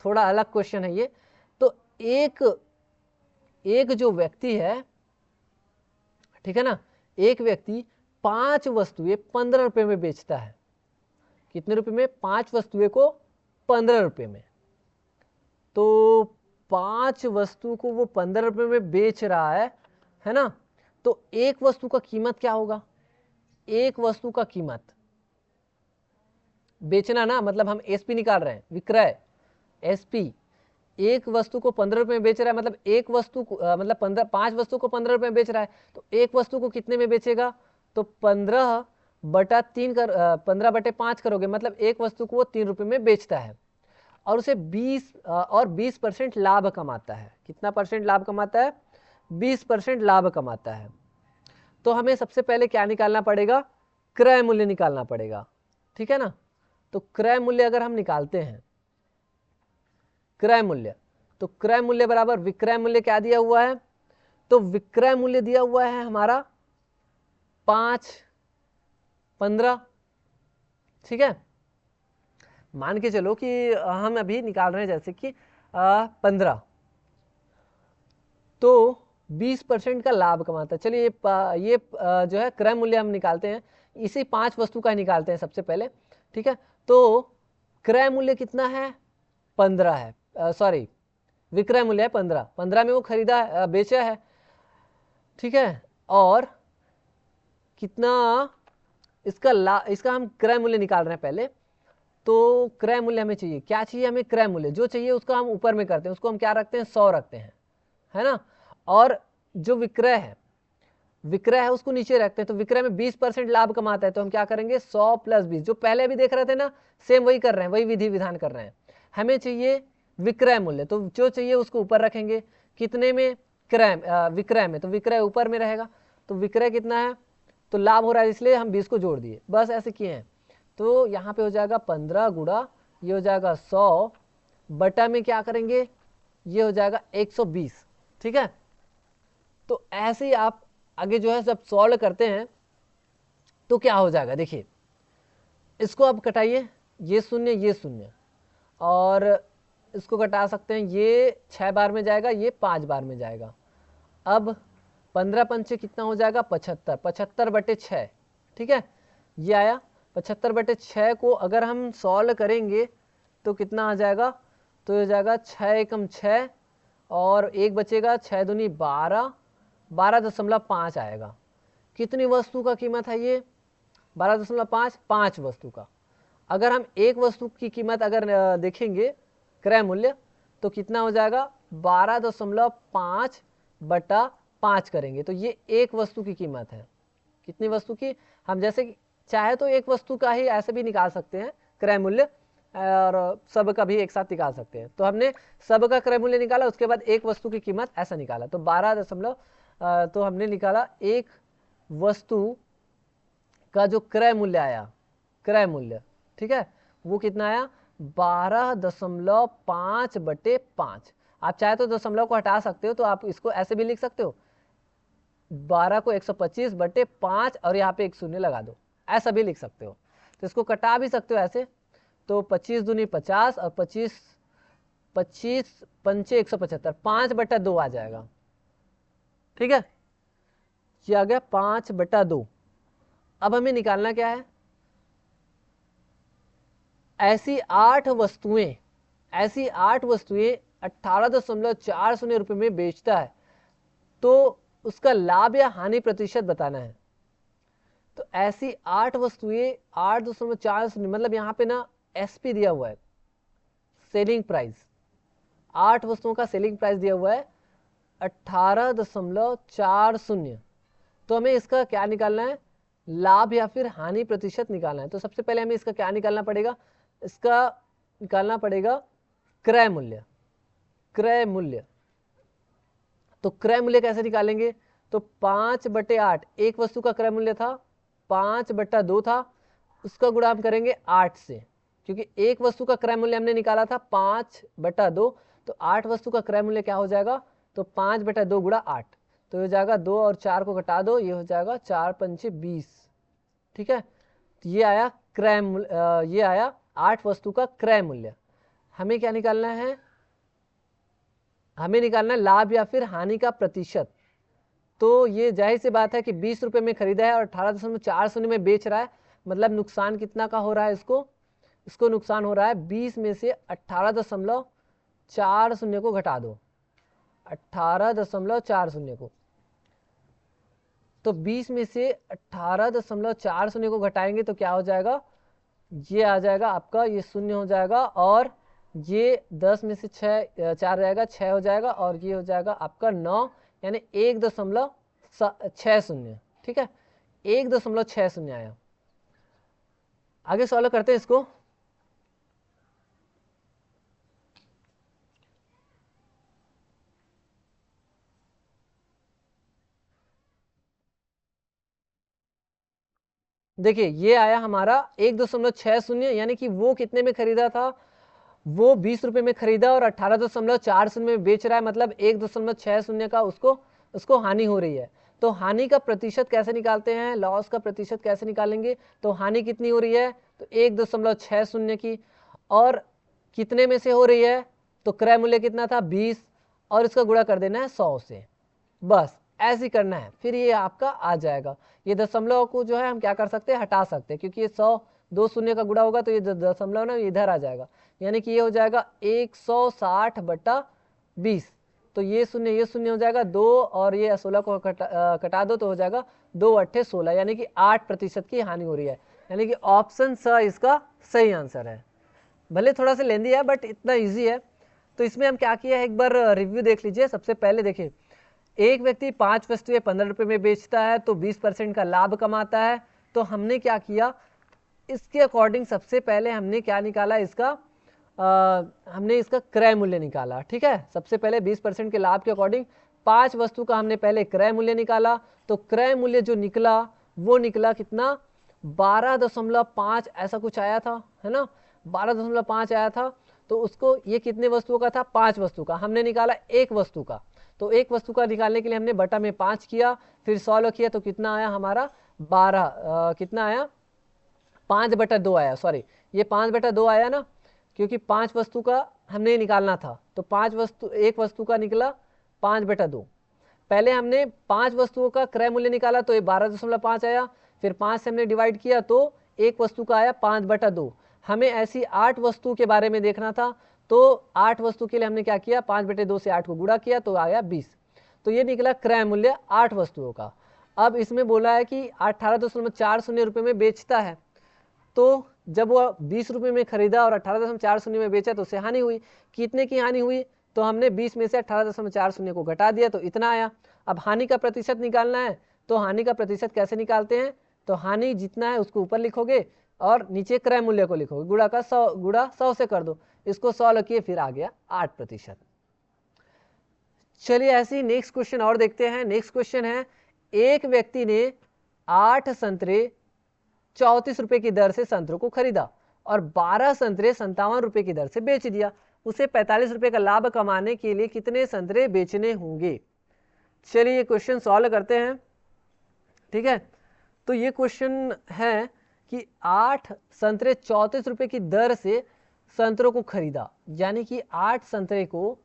थोड़ा अलग क्वेश्चन है ये। तो एक जो व्यक्ति है, ठीक है ना, एक व्यक्ति 5 वस्तुएं 15 रुपये में बेचता है। कितने रुपए में? 5 वस्तुएं को 15 रुपये में। तो 5 वस्तु को वो 15 रुपये में बेच रहा है ना। तो एक वस्तु का कीमत क्या होगा? एक वस्तु का कीमत, बेचना ना मतलब हम एसपी निकाल रहे हैं, विक्रय एसपी। एक वस्तु को 15 रुपये में बेच रहा है, मतलब एक वस्तु को मतलब 5 वस्तु को 15 रुपये में बेच रहा है, तो एक वस्तु को कितने में बेचेगा? तो 15/5 करोगे, मतलब एक वस्तु को वो 3 रुपये में बेचता है, और उसे 20% लाभ कमाता है। कितना परसेंट लाभ कमाता है? 20% लाभ कमाता है। तो हमें सबसे पहले क्या निकालना पड़ेगा? क्रय मूल्य निकालना पड़ेगा, ठीक है ना। तो क्रय मूल्य अगर हम निकालते हैं, क्रय मूल्य, तो क्रय मूल्य बराबर विक्रय मूल्य क्या दिया हुआ है? तो विक्रय मूल्य दिया हुआ है हमारा 5 15, ठीक है। मान के चलो कि हम अभी निकाल रहे हैं जैसे कि 15, तो 20% का लाभ कमाता है। चलिए ये जो है क्रय मूल्य हम निकालते हैं, इसी 5 वस्तु का निकालते हैं सबसे पहले, ठीक है। तो क्रय मूल्य कितना है? 15 है, सॉरी विक्रय मूल्य है 15, 15 में वो खरीदा है, बेचा है, ठीक है। और कितना इसका हम क्रय मूल्य निकाल रहे हैं पहले। तो क्रय मूल्य हमें चाहिए, क्या चाहिए हमें? क्रय मूल्य जो चाहिए उसका हम ऊपर में करते हैं, उसको हम क्या रखते हैं? 100 रखते हैं, है ना। और जो विक्रय है उसको नीचे रखते हैं। तो विक्रय में 20% लाभ कमाता है, तो हम क्या करेंगे? 100 + 20, जो पहले अभी देख रहे थे ना, सेम वही कर रहे हैं, वही विधि विधान कर रहे हैं। हमें चाहिए विक्रय मूल्य, तो जो चाहिए उसको ऊपर रखेंगे। कितने में? विक्रय में, तो विक्रय ऊपर में रहेगा। तो विक्रय कितना है? तो लाभ हो रहा है इसलिए हम 20 को जोड़ दिए, बस ऐसे किए हैं। तो यहाँ पे हो जाएगा 15 गुणा, ये हो जाएगा 100 बटा में क्या करेंगे? ये हो जाएगा 120, ठीक है। तो ऐसे ही आप आगे जो है जब सॉल्व करते हैं तो क्या हो जाएगा, देखिए इसको आप कटाइए, ये शून्य और इसको कटा सकते हैं, ये 6 बार में जाएगा, ये 5 बार में जाएगा। अब 15 पंचे कितना हो जाएगा? 75, 75/6, ठीक है। ये आया 75/6 को अगर हम सॉल्व करेंगे तो कितना आ जाएगा? तो हो जाएगा 6 एकम 6 और एक बचेगा 6 दूनी 12, 12.5 आएगा। कितनी वस्तु का कीमत है ये? 12.5, 5 वस्तु का। अगर हम एक वस्तु की कीमत अगर देखेंगे क्रय मूल्य तो कितना हो जाएगा? 12.5 बटा 5 करेंगे तो ये एक वस्तु की कीमत है। कितनी वस्तु की? हम जैसे चाहे तो एक वस्तु का ही ऐसे भी निकाल सकते हैं क्रय मूल्य, और सब का भी एक साथ निकाल सकते हैं। तो हमने सब का क्रय मूल्य निकाला, उसके बाद एक वस्तु की कीमत ऐसा निकाला। तो 12 तो हमने निकाला एक वस्तु का जो क्रय मूल्य आया, क्रय मूल्य, ठीक है, वो कितना आया? 12.5 बटे 5। आप चाहे तो दशमलव को हटा सकते हो, तो आप इसको ऐसे भी लिख सकते हो 12 को 125 बटे 5 और यहाँ पे एक शून्य लगा दो, ऐसा भी लिख सकते हो। तो इसको कटा भी सकते हो ऐसे, तो 25 दूनी 50 और 25 पंचे 175, 5 बटा 2 आ जाएगा। ठीक है, ये आ गया 5 बटा 2। अब हमें निकालना क्या है? ऐसी 8 वस्तुएं 18.40 रुपये में बेचता है, तो उसका लाभ या हानि प्रतिशत बताना है। तो ऐसी 8 वस्तुएं 8.40, मतलब यहाँ पे ना एसपी दिया हुआ है, सेलिंग प्राइस। 8 वस्तुओं का सेलिंग प्राइस दिया हुआ है 18.40। तो हमें इसका क्या निकालना है? लाभ या फिर हानि प्रतिशत निकालना है। तो सबसे पहले हमें इसका क्या निकालना पड़ेगा? इसका निकालना पड़ेगा क्रय मूल्य। क्रय मूल्य, तो क्रय मूल्य कैसे निकालेंगे? तो 5 बटे 8, एक वस्तु का क्रय मूल्य था 5 बटा 2 था, उसका गुणा हम करेंगे 8 से, क्योंकि एक वस्तु का क्रय मूल्य हमने निकाला था 5 बटा 2, तो 8 वस्तु का क्रय मूल्य क्या हो जाएगा? तो 5 बटा 2 गुणा 8, तो हो जाएगा 2 और 4 को घटा दो, ये हो जाएगा 4 पंचे 20। ठीक है, तो ये आया क्रय मूल्य, ये आया 8 वस्तु का क्रय मूल्य। हमें क्या निकालना है? हमें निकालना है लाभ या फिर हानि का प्रतिशत। तो ये जाहिर सी बात है कि 20 रुपये में खरीदा है और 18.40 में बेच रहा है, मतलब नुकसान कितना का हो रहा है? इसको नुकसान हो रहा है 20 में से 18.40 को घटा दो, 18.40 को, तो 20 में से 18.40 को घटाएंगे तो क्या हो जाएगा? ये आ जाएगा आपका, ये शून्य हो जाएगा, और ये 10 में से 4 रहेगा, 6 हो जाएगा, और ये हो जाएगा आपका 9, यानी 1.60। ठीक है, 1.60 आया। आगे सॉल्व करते हैं इसको। देखिए ये आया हमारा 1.60, यानी कि वो कितने में खरीदा था? वो 20 रुपये में खरीदा और 18.40 में बेच रहा है, मतलब 1.60 का उसको हानि हो रही है। तो हानि का प्रतिशत कैसे निकालते हैं? लॉस का प्रतिशत कैसे निकालेंगे? तो हानि कितनी हो रही है? तो 1.60 की, और कितने में से हो रही है? तो क्रय मूल्य कितना था? 20, और इसका गुणा कर देना है 100 से, बस ऐसे ही करना है, फिर ये आपका आ जाएगा। ये दशमलव को जो है हम क्या कर सकते हैं? हटा सकते हैं, क्योंकि ये 100 2 शून्य का गुणा होगा तो ये दशमलव ना इधर आ जाएगा, यानी कि ये हो जाएगा 160 बटा 20। तो ये शून्य हो जाएगा 2, और ये 16 को कटा दो तो हो जाएगा 2 अट्ठे 16, यानी कि 8% की हानि हो रही है, यानी कि ऑप्शन स इसका सही आंसर है। भले थोड़ा सा लेंदी है बट इतना ईजी है। तो इसमें हम क्या किया है, एक बार रिव्यू देख लीजिए। सबसे पहले देखिए, एक व्यक्ति 5 वस्तुएं 15 रुपये में बेचता है तो 20% का लाभ कमाता है। तो हमने क्या किया, इसके अकॉर्डिंग सबसे पहले हमने क्या निकाला? हमने इसका क्रय मूल्य निकाला। ठीक है, सबसे पहले 20% के लाभ के अकॉर्डिंग 5 वस्तु का हमने पहले क्रय मूल्य निकाला। तो क्रय मूल्य जो निकला वो निकला कितना? 12.5 ऐसा कुछ आया था, है ना, 12.5 आया था। तो उसको, ये कितने वस्तुओं का था? 5 वस्तु का। हमने निकाला एक वस्तु का, तो एक वस्तु का निकालने के लिए हमने बटा में 5 किया, फिर सॉल्व किया तो कितना आया हमारा? 12, कितना आया? 5 बटा 2 आया, सॉरी ये 5 बटा 2 आया ना, क्योंकि 5 वस्तु का हमने निकालना था। तो एक वस्तु का निकला 5 बटा 2। पहले हमने 5 वस्तुओं का क्रय मूल्य निकाला तो ये 12.5 आया, फिर 5 से हमने डिवाइड किया तो एक वस्तु का आया 5 बटा 2। हमें ऐसी 8 वस्तु के बारे में देखना था, तो 8 वस्तु के लिए हमने क्या किया, 5/2 से 8 को गुणा किया तो आ गया 20। तो ये निकला क्रय मूल्य 8 वस्तुओं का। अब इसमें बोला है कि 18.40 रुपये में बेचता है, तो जब वो 20 रुपये में खरीदा और 18.40 में बेचा तो उसे हानि हुई। कितने की हानि हुई, तो हमने 20 में से 18.40 को घटा दिया तो इतना आया। अब हानि का प्रतिशत निकालना है, तो हानि का प्रतिशत कैसे निकालते हैं, तो हानि जितना है उसको ऊपर लिखोगे और नीचे क्रय मूल्य को लिखोगे, गुणा 100 से कर दो, इसको 100 लिखिए, फिर आ गया 8%। चलिए ऐसे ही नेक्स्ट क्वेश्चन और देखते हैं। नेक्स्ट क्वेश्चन है, एक व्यक्ति ने 8 संतरे 34 रुपए की दर से संतरों को खरीदा और 12 संतरे 57 रुपए की दर से बेच दिया। उसे 45 रुपए का लाभ कमाने के लिए कितने संतरे बेचने होंगे। चलिए ये क्वेश्चन सॉल्व करते हैं, ठीक है। तो ये क्वेश्चन है कि 8 संतरे 34 रुपए की दर से संतरों को खरीदा, यानी कि 8 संतरे को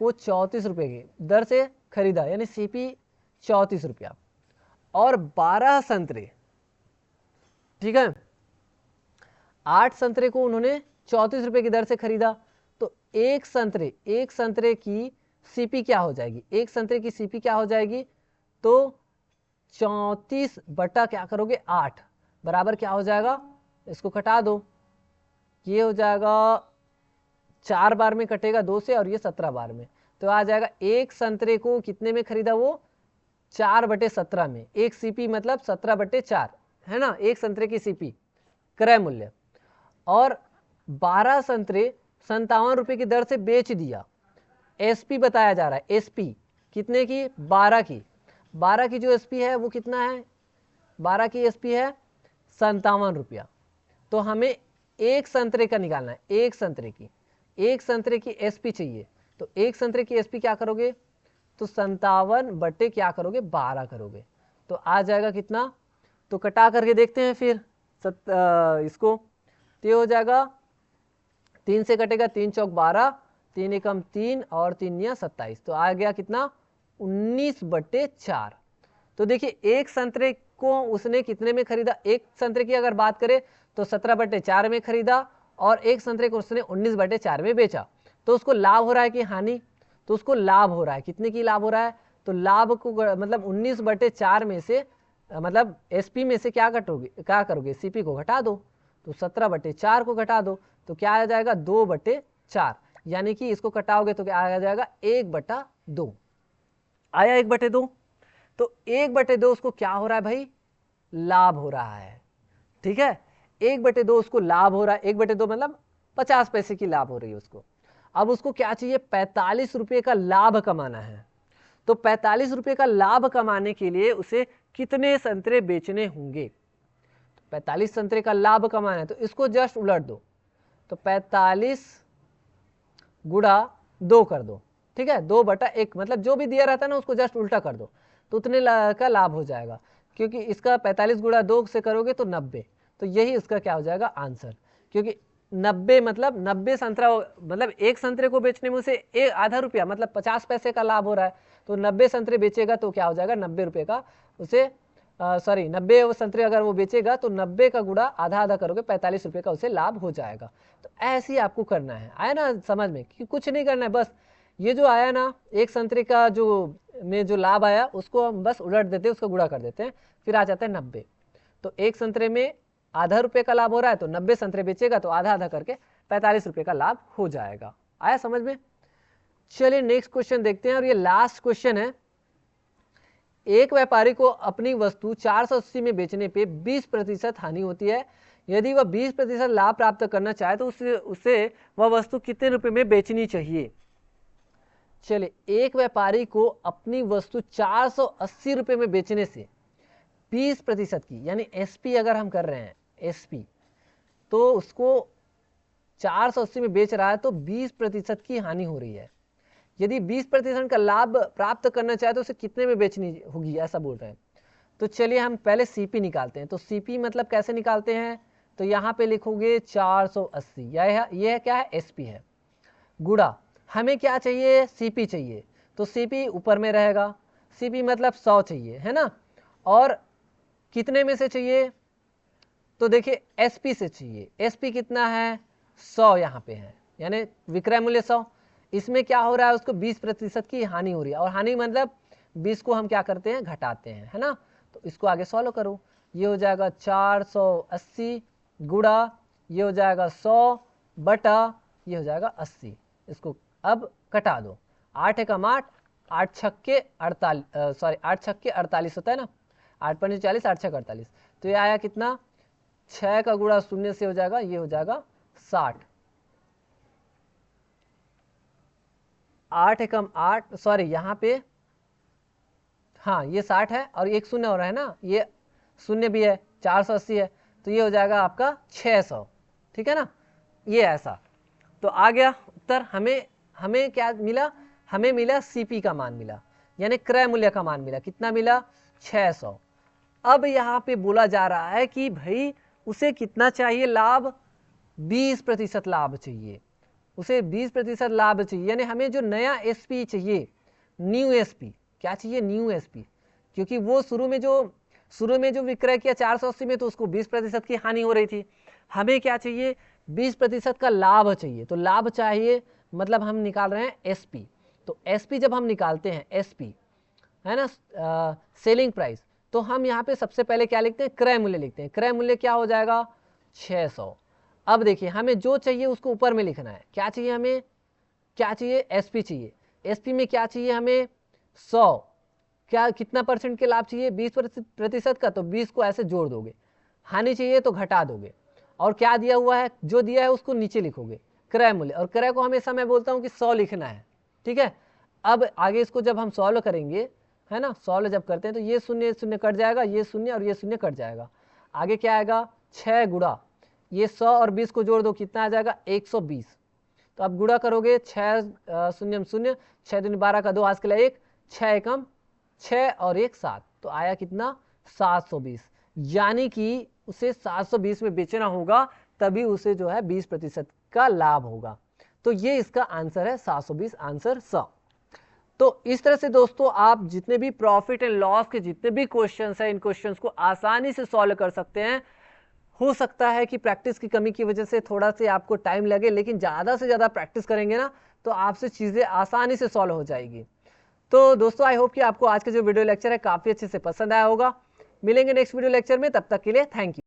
34 रुपए की दर से खरीदा, यानी सीपी 34 रुपया, और 12 संतरे, ठीक है, 8 संतरे को उन्होंने 34 रुपए की दर से खरीदा, तो एक संतरे की सीपी क्या हो जाएगी, एक संतरे की सीपी क्या हो जाएगी, तो 34 बटा क्या करोगे 8 बराबर क्या हो जाएगा, इसको कटा दो, ये हो जाएगा 4 बार में कटेगा 2 से और ये 17 बार में, तो आ जाएगा एक संतरे को कितने में खरीदा, वो 4/17 में। एक सीपी मतलब 17/4 है ना, एक संतरे की सीपी क्रय मूल्य, और 12 संतरे 57 रुपए की दर से बेच दिया। एसपी बताया जा रहा है, एसपी कितने की, 12 की, 12 की जो एसपी है वो कितना है, 12 की एसपी है 57 रुपया। तो हमें एक संतरे का निकालना है, एक संतरे की एसपी चाहिए, तो एक संतरे की एसपी क्या करोगे, तो 57 बटे क्या करोगे 12 करोगे, तो आ जाएगा कितना, तो कटा करके देखते हैं फिर इसको, तो ये हो जाएगा 3 से कटेगा 3 चौक 12, 3 एकम 3 और 3 या 27, तो आ गया कितना 19/4। तो देखिए एक संतरे को उसने कितने में खरीदा, एक संतरे की अगर बात करें तो 17/4 में खरीदा और एक संतरे को उसने 19/4 में बेचा, तो उसको लाभ हो रहा है कि हानि, तो उसको लाभ हो रहा है, कितने की लाभ हो रहा है, तो लाभ को मतलब 19/4 में से मतलब एसपी में से क्या करोगे सीपी को घटा दो, तो 17/4 को घटा दो, तो क्या आ जाएगा 2/4, यानी कि इसको कटाओगे तो क्या आ जाएगा 1/2 आया, 1/2। तो 1/2 उसको क्या हो रहा है भाई, लाभ हो रहा है, ठीक है, 1/2 उसको लाभ हो रहा है, 1/2 मतलब 50 पैसे की लाभ हो रही है उसको। अब उसको क्या चाहिए, 45 रुपये का लाभ कमाना है, तो 45 रुपये का लाभ कमाने के लिए उसे कितने संतरे बेचने होंगे, 45 संतरे का लाभ कमाना है, तो इसको जस्ट उलट दो, तो 45 गुणा 2 कर दो, ठीक है, 2/1 मतलब जो भी दिया रहता है ना उसको जस्ट उल्टा कर दो, तो उतने का लाभ हो जाएगा, क्योंकि इसका 45 गुणा 2 से करोगे तो 90, तो यही उसका क्या हो जाएगा आंसर, क्योंकि 90 मतलब 90 संतरा, मतलब एक संतरे को बेचने में उसे एक आधा रुपया मतलब 50 पैसे का लाभ हो रहा है, तो 90 संतरे बेचेगा तो क्या हो जाएगा 90 रुपये का उसे 90 संतरे अगर वो बेचेगा तो 90 का गुणा आधा आधा करोगे 45 रुपये का उसे लाभ हो जाएगा। तो ऐसे ही आपको करना है, आया ना समझ में, कि कुछ नहीं करना है, बस ये जो आया ना एक संतरे का जो लाभ आया उसको हम बस उलट देते हैं, उसको गुणा कर देते हैं, फिर आ जाता है 90। तो एक संतरे में आधा रुपये का लाभ हो रहा है, तो 90 संतरे बेचेगा तो आधा आधा करके 45 रुपये का लाभ हो जाएगा। आया समझ में। चलिए नेक्स्ट क्वेश्चन देखते हैं, और ये लास्ट क्वेश्चन है। एक व्यापारी को अपनी वस्तु 480 में बेचने पे 20% हानि होती है, यदि वह 20% लाभ प्राप्त करना चाहे तो उसे वह वस्तु कितने रुपए में बेचनी चाहिए। चलिए एक व्यापारी को अपनी वस्तु 480 रुपए में बेचने से 20% की, यानी एसपी अगर हम कर रहे हैं एसपी, तो उसको 480 में बेच रहा है तो 20% की हानि हो रही है। यदि 20% का लाभ प्राप्त करना चाहे तो उसे कितने में बेचनी होगी, ऐसा बोल रहे हैं। तो चलिए हम पहले सीपी निकालते हैं। तो सीपी मतलब कैसे निकालते हैं, तो यहाँ पे लिखोगे 480, यह क्या है एसपी है, गुणा हमें क्या चाहिए सीपी चाहिए, तो सीपी ऊपर में रहेगा, सीपी मतलब 100 चाहिए है ना, और कितने में से चाहिए, तो देखिए एसपी से चाहिए, एसपी कितना है 100 यहाँ पे है, यानी विक्रय मूल्य 100, इसमें क्या हो रहा है, उसको 20% की हानि हो रही है, और हानि मतलब 20 को हम क्या करते हैं, घटाते हैं, है ना। तो इसको आगे सॉल्व करो, ये हो जाएगा 480 गुणा, ये हो जाएगा 100 बटा, ये हो जाएगा 80। इसको अब कटा दो, 8 एकम 8, 8 छक्के 48, सॉरी 8 छक्के 48 होता है ना, 8 पंजे 40, 8 छक्के 48, तो ये आया कितना, 6 का गुणा 0 से हो जाएगा, ये हो जाएगा 60, 8 एकम 8, सॉरी यहाँ पे हाँ ये 60 है और एक शून्य हो रहा है ना, ये शून्य भी है, 480 है, तो ये हो जाएगा आपका 600, ठीक है ना, ये ऐसा। तो आ गया उत्तर, हमें क्या मिला, हमें मिला सीपी का मान मिला, यानी क्रय मूल्य का मान मिला, कितना मिला, 600। अब यहाँ पे बोला जा रहा है कि भाई उसे कितना चाहिए लाभ, 20% लाभ चाहिए, उसे 20% लाभ चाहिए, यानी हमें जो नया एसपी चाहिए, न्यू एसपी, क्या चाहिए, न्यू एसपी, क्योंकि वो शुरू में जो विक्रय किया 480 में, तो उसको 20% की हानि हो रही थी, हमें क्या चाहिए, 20% का लाभ चाहिए। तो लाभ चाहिए मतलब हम निकाल रहे हैं एसपी, तो एसपी जब हम निकालते हैं, एसपी है ना, सेलिंग प्राइस, तो हम यहाँ पे सबसे पहले क्या लिखते हैं, क्रय मूल्य लिखते हैं, क्रय मूल्य क्या हो जाएगा, 600। अब देखिए हमें जो चाहिए उसको ऊपर में लिखना है, क्या चाहिए हमें, क्या चाहिए, एसपी चाहिए, एसपी में क्या चाहिए हमें, 100, क्या कितना परसेंट के लाभ चाहिए, 20% का, तो 20 को ऐसे जोड़ दोगे, हानि चाहिए तो घटा दोगे, और क्या दिया हुआ है, जो दिया है उसको नीचे लिखोगे, क्रय मूल्य, और क्रय को हमेशा मैं बोलता हूँ कि 100 लिखना है, ठीक है। अब आगे इसको जब हम सॉल्व करेंगे, है ना, सॉल्व जब करते हैं तो ये शून्य शून्य कट जाएगा, ये शून्य और ये शून्य कट जाएगा, आगे क्या आएगा, 6 गुणा, ये 100 और 20 को जोड़ दो, कितना आ जाएगा, 120। तो अब गुणा करोगे, 6 शून्य शून्य, 6 दूनी 12 का 2 हाथ के लिए 1, 6 एकम 6 और 1 7, तो आया कितना, 720, यानी कि उसे 720 में बेचना होगा, तभी उसे जो है 20% का लाभ होगा। तो ये इसका आंसर है 720, आंसर 100। तो इस तरह से दोस्तों आप जितने भी प्रॉफिट एंड लॉस के जितने भी क्वेश्चंस हैं, इन क्वेश्चंस को आसानी से सॉल्व कर सकते हैं। हो सकता है कि प्रैक्टिस की कमी की वजह से थोड़ा सा आपको टाइम लगे, लेकिन ज़्यादा से ज़्यादा प्रैक्टिस करेंगे ना, तो आपसे चीज़ें आसानी से सॉल्व हो जाएगी। तो दोस्तों आई होप कि आपको आज का जो वीडियो लेक्चर है काफ़ी अच्छे से पसंद आया होगा। मिलेंगे नेक्स्ट वीडियो लेक्चर में, तब तक के लिए थैंक यू।